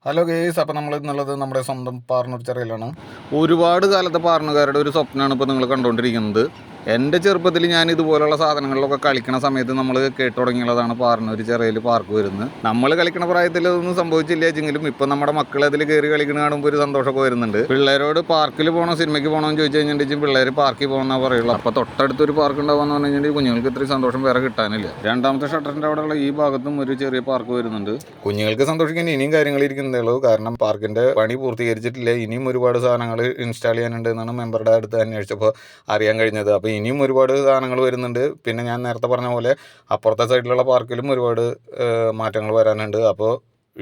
Hello guys, അപ്പോൾ നമ്മൾ ഇന്നുള്ളത് നമ്മുടെ സ്വന്തം പാർണൂർ ചെറിയിലാണ്. ഒരുപാട് കാലത്തെ പാർണുകാരുടെ ഒരു സ്വപ്നമാണ് ഇപ്പോൾ നിങ്ങൾ കണ്ടുകൊണ്ടിരിക്കുന്നത്. എൻ്റെ ചെറുപ്പത്തിൽ ഞാൻ ഇതുപോലുള്ള സാധനങ്ങളിലൊക്കെ കളിക്കണ സമയത്ത് നമ്മൾ കേട്ടു തുടങ്ങിയുള്ളതാണ് പാർണൂർ ചെറിയൽ പാർക്ക് വരുന്നത്. നമ്മൾ കളിക്കണ പ്രായത്തിൽ അതൊന്നും സംഭവിച്ചില്ല എങ്കിലും ഇപ്പോൾ നമ്മുടെ മക്കൾ അതിൽ കയറി കളിക്കണ കാണുമ്പോൾ ഒരു സന്തോഷമൊക്കെ വരുന്നുണ്ട്. പിള്ളേരോട് പാർക്കിൽ പോകണോ സിനിമയ്ക്ക് പോകണമെന്ന് ചോദിച്ചു കഴിഞ്ഞിട്ടുണ്ടെങ്കിൽ പിള്ളേർ പാർക്കിൽ പോകണമെന്നാണ് പറയുള്ളൂ. അപ്പോൾ തൊട്ടടുത്തൊരു പാർക്ക് ഉണ്ടാവുമെന്ന് പറഞ്ഞു കഴിഞ്ഞാൽ കുഞ്ഞുങ്ങൾക്ക് ഇത്രയും സന്തോഷം വേറെ കിട്ടാനില്ല. രണ്ടാമത്തെ ഷട്ടറിൻ്റെ അവിടെയുള്ള ഈ ഭാഗത്തും ഒരു ചെറിയ പാർക്ക് വരുന്നുണ്ട്. കുഞ്ഞുങ്ങൾക്ക് സന്തോഷിക്കാൻ ഇനിയും കാര്യങ്ങൾ ഇരിക്കുന്നതേ ഉള്ളൂ. കാരണം പാർക്കിൻ്റെ പണി പൂർത്തീകരിച്ചിട്ടില്ല. ഇനിയും ഒരുപാട് സാധനങ്ങൾ ഇൻസ്റ്റാൾ ചെയ്യാനുണ്ട് എന്നാണ് മെമ്പറുടെ അടുത്ത് അന്വേഷിച്ചപ്പോൾ അറിയാൻ കഴിഞ്ഞത്. അപ്പോൾ ഇനിയും ഒരുപാട് സാധനങ്ങൾ വരുന്നുണ്ട്. പിന്നെ ഞാൻ നേരത്തെ പറഞ്ഞ പോലെ അപ്പുറത്തെ സൈഡിലുള്ള പാർക്കിലും ഒരുപാട് മാറ്റങ്ങൾ വരാനുണ്ട്. അപ്പോൾ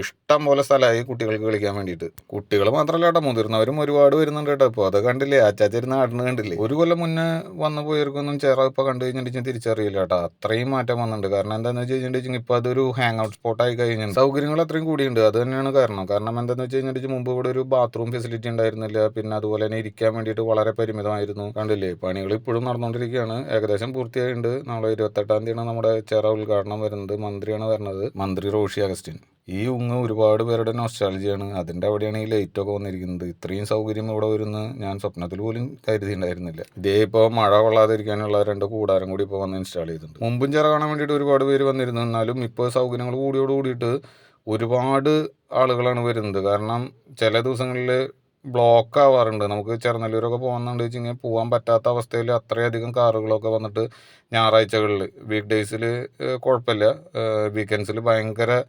ഇഷ്ടം പോലെ സ്ഥലമായി കുട്ടികൾക്ക് കളിക്കാൻ വേണ്ടിയിട്ട്. കുട്ടികൾ മാത്രമല്ല കേട്ടോ, മുതിർന്നവരും ഒരുപാട് വരുന്നുണ്ട് കേട്ടോ. ഇപ്പോൾ അത് കണ്ടില്ലേ, അച്ചാച്ചേരി നാടിന് കണ്ടില്ലേ. ഒരു കൊല്ലം മുന്നേ വന്നു പോയവർക്കൊന്നും ചേറ ഇപ്പോൾ കണ്ടു കഴിഞ്ഞിട്ടുണ്ടെങ്കിൽ തിരിച്ചറിയില്ല കേട്ടോ. അത്രയും മാറ്റം വന്നിട്ടുണ്ട്. കാരണം എന്താണെന്ന് വെച്ച് കഴിഞ്ഞിട്ടുണ്ടെങ്കിൽ ഇപ്പോൾ അതൊരു ഹാങ് ഔട്ട് സ്പോട്ടായി കഴിഞ്ഞിട്ടുണ്ട്. സൗകര്യങ്ങൾ അത്രയും കൂടിയുണ്ട്. അത് തന്നെയാണ് കാരണം. എന്താണെന്ന് വെച്ച് കഴിഞ്ഞിട്ടുണ്ടെങ്കിൽ മുമ്പ് ഇവിടെ ഒരു ബാത്റൂം ഫെസിലിറ്റി ഉണ്ടായിരുന്നില്ല. പിന്നെ അതുപോലെ തന്നെ ഇരിക്കാൻ വേണ്ടിയിട്ട് വളരെ പരിമിതമായിരുന്നു. കണ്ടില്ലേ, പണികൾ ഇപ്പോഴും നടന്നുകൊണ്ടിരിക്കുകയാണ്. ഏകദേശം പൂർത്തിയായിട്ടുണ്ട്. നാളെ 28-ാം തീയതിയാണ് നമ്മുടെ ചേറ ഉദ്ഘാടനം വരുന്നത്. മന്ത്രിയാണ് വരുന്നത്, മന്ത്രി റോഷി അഗസ്റ്റിൻ. ഈ ഒരുപാട് പേരുടെ നൊസ്റ്റാൾജിയാണ്. അതിൻ്റെ അവിടെയാണ് ഈ ലൈറ്റൊക്കെ വന്നിരിക്കുന്നത്. ഇത്രയും സൗകര്യം ഇവിടെ വരുന്ന ഞാൻ സ്വപ്നത്തിൽ പോലും കരുതിയിട്ടുണ്ടായിരുന്നില്ല. ഇതേ ഇപ്പോൾ മഴ കൊള്ളാതിരിക്കാനുള്ള 2 കൂടാരം കൂടി ഇപ്പോൾ വന്ന് ഇൻസ്റ്റാൾ ചെയ്തിട്ടുണ്ട്. മുമ്പും ചിറ കാണാൻ വേണ്ടിയിട്ട് ഒരുപാട് പേര് വന്നിരുന്നു. എന്നാലും ഇപ്പോൾ സൗകര്യങ്ങൾ കൂടിയിട്ട് ഒരുപാട് ആളുകളാണ് വരുന്നത്. കാരണം ചില ദിവസങ്ങളിൽ ബ്ലോക്ക് ആവാറുണ്ട്. നമുക്ക് ചെറുനല്ലൂരൊക്കെ പോകുന്നുണ്ട് വെച്ച് കഴിഞ്ഞാൽ പോകാൻ പറ്റാത്ത അവസ്ഥയിൽ അത്രയധികം കാറുകളൊക്കെ വന്നിട്ട് ഞായറാഴ്ചകളിൽ വീക്ക് ഡേയ്സിൽ കുഴപ്പമില്ല, വീക്കെൻഡ്സിൽ ഭയങ്കര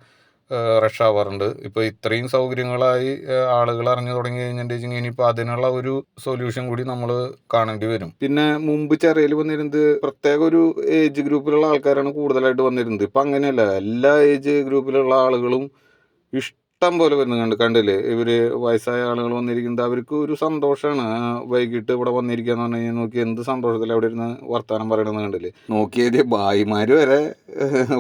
റഷ് ആവാറുണ്ട്. ഇപ്പോൾ ഇത്രയും സൗകര്യങ്ങളായി ആളുകൾ അറിഞ്ഞു തുടങ്ങി കഴിഞ്ഞിട്ടുണ്ടെങ്കിൽ ഇനിയിപ്പോൾ അതിനുള്ള ഒരു സൊല്യൂഷൻ കൂടി നമ്മൾ കാണേണ്ടി വരും. പിന്നെ മുമ്പ് ചെറിയൽ വന്നിരുന്നത് പ്രത്യേക ഒരു ഏജ് ഗ്രൂപ്പിലുള്ള ആൾക്കാരാണ് കൂടുതലായിട്ട് വന്നിരുന്നത്. ഇപ്പം അങ്ങനെയല്ല, എല്ലാ ഏജ് ഗ്രൂപ്പിലുള്ള ആളുകളും ഇഷ്ടം പോലെ വരുന്നത് കണ്ടില്ലേ. ഇവർ വയസ്സായ ആളുകൾ വന്നിരിക്കുന്നത് അവർക്ക് ഒരു സന്തോഷമാണ്. വൈകിട്ട് ഇവിടെ വന്നിരിക്കുകയെന്ന് പറഞ്ഞു കഴിഞ്ഞാൽ നോക്കി എന്ത് സന്തോഷത്തിൽ അവിടെ ഇരുന്ന് വർത്തമാനം പറയണമെന്ന് കണ്ടില്ലേ. നോക്കിയത് ഭായിമാർ വരെ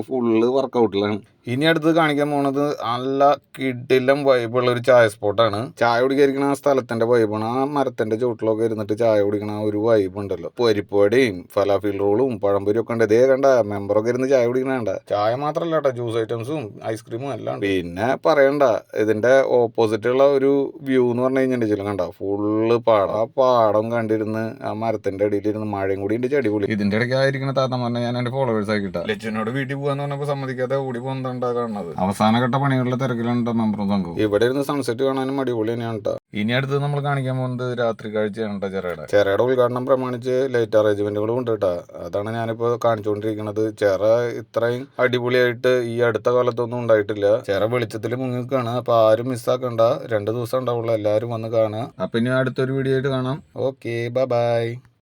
ഫുള്ള് വർക്കൗട്ടിലാണ്. ഇനി അടുത്ത് കാണിക്കാൻ പോണത് നല്ല കിടിലം വൈബുള്ള ഒരു ചായ സ്പോട്ടാണ്. ചായ കുടിക്കാതിരിക്കണ ആ സ്ഥലത്തിന്റെ വൈബാണ്. ആ മരത്തിന്റെ ചുവട്ടിലൊക്കെ ഇരുന്നിട്ട് ചായ കുടിക്കണ ഒരു വൈബ് ഉണ്ടല്ലോ. പരിപ്പുവടയും ഫലാഫിൽ റോളും പഴംപൊരിയും ഒക്കെ ഉണ്ട്. ഇതേ കണ്ട മെമ്പറൊക്കെ ഇരുന്ന് ചായ കുടിക്കണ. ചായ മാത്രമല്ല കേട്ടോ, ജ്യൂസ് ഐറ്റംസും ഐസ്ക്രീമും എല്ലാം. പിന്നെ പറയണ്ട, ഇതിന്റെ ഓപ്പോസിറ്റുള്ള ഒരു വ്യൂ എന്ന് പറഞ്ഞു കഴിഞ്ഞിട്ടുണ്ടെങ്കിൽ കണ്ട ഫുള്ള് പാടം. ആ പാടം കണ്ടിരുന്ന് ആ മരത്തിന്റെ അടിയിലിരുന്ന് മഴയും കൂടി ഉണ്ട്, ചെടിപൊളി. ഇതിന്റെ ഇടയ്ക്ക് ആയിരിക്കുന്ന താത്തം പറഞ്ഞാൽ ഞാൻ എന്റെ ഫോളോവേഴ്സ് ആക്കിട്ടാ ലച്ചുനോട് വീട്ടിൽ പോകാന്ന് പറഞ്ഞപ്പോൾ സമ്മതിക്കാതെ ഓടി പോകുന്നുണ്ട്. അവസാനഘട്ട പണികളുടെ തിരക്കിലുണ്ടോ മെമ്പറും സംഘവും. ഇവിടെ ഇരുന്ന് സൺസെറ്റ് കാണാനും അടിപൊളി തന്നെയാണ് കേട്ടോ. ഇനി അടുത്ത് നമ്മൾ കാണിക്കാൻ പോകുന്നത് രാത്രി കാഴ്ചയാണ് കേട്ടോ. ചെറയുടെ ഉദ്ഘാടനം പ്രമാണിച്ച് ലൈറ്റ് അറേഞ്ച്മെന്റുകളും ഉണ്ട് കേട്ടോ. അതാണ് ഞാനിപ്പോൾ കാണിച്ചുകൊണ്ടിരിക്കുന്നത്. ചെറ ഇത്രയും അടിപൊളിയായിട്ട് ഈ അടുത്ത കാലത്തൊന്നും ഉണ്ടായിട്ടില്ല. ചെറ വെളിച്ചത്തിൽ മുങ്ങിക്കാണ്. അപ്പൊ ആരും മിസ്സാക്കണ്ട. 2 ദിവസം ഉണ്ടാവുള്ളൂ. എല്ലാവരും വന്ന് കാണുക. അപ്പൊ ഇനി അടുത്തൊരു വീഡിയോ ആയിട്ട് കാണാം. Okay, by.